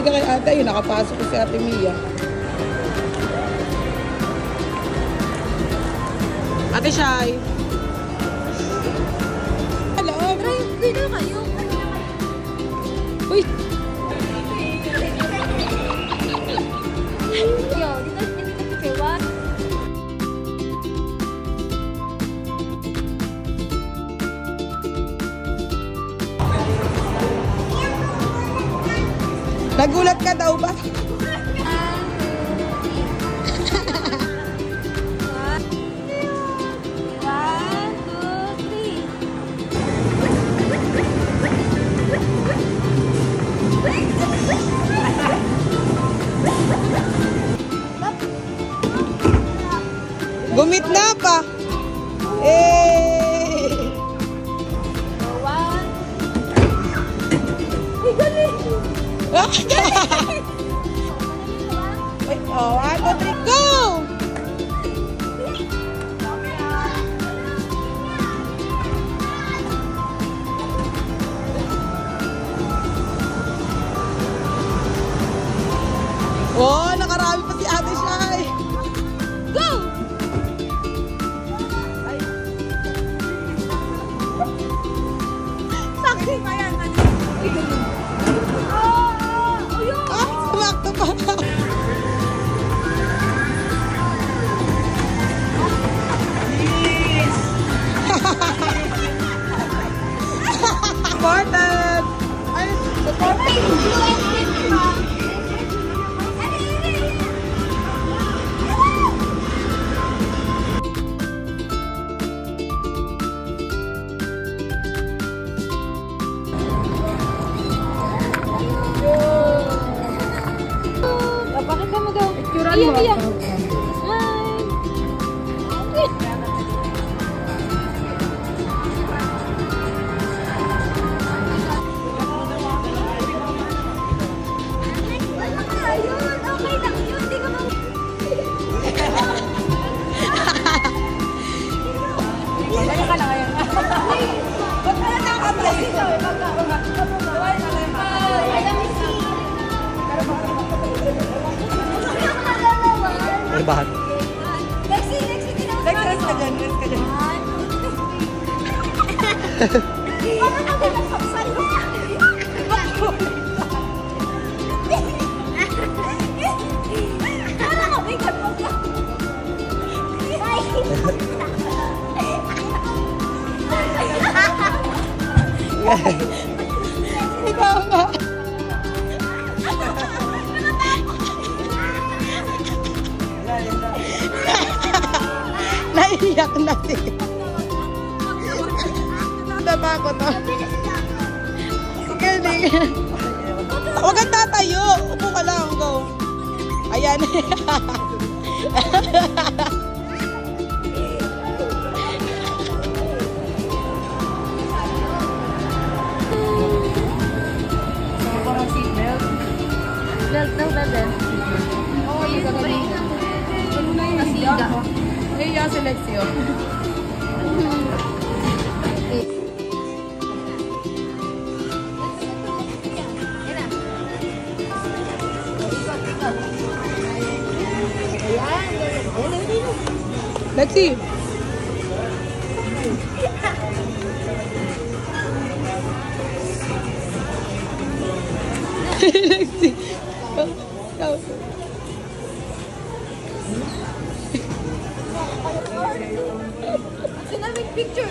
ka kay ate. Ayun, nakapasok ko si ate Mia. Ate Shai. Hello. Dito kayo. Uy. Yo, dito kayo. Nagulat ka daw ba? Gumit na pa. Eh. Wait, oh, 1, 2, 3, go! Oh, nakarami pa si Ate Shai. Go! Sakit pa yan. Sumakto pa. Supported! Ay, supported! Bakit ka mag-go? Picturean mo. Iya. Bahan. Next ka dyan. Parang natin ang kapsal mo. Parang ako, may kapag ka. Ikaw nga. Naiyak na siya. Tama ko to. Galing. Huwag kang tatayo. Upo ka lang. Go. Ayan. Belt daw, bebe. Oo, yun ba yun? Nasiga. Iya, seleksyon. Lexi. Lexi. Go. Sinaming picture.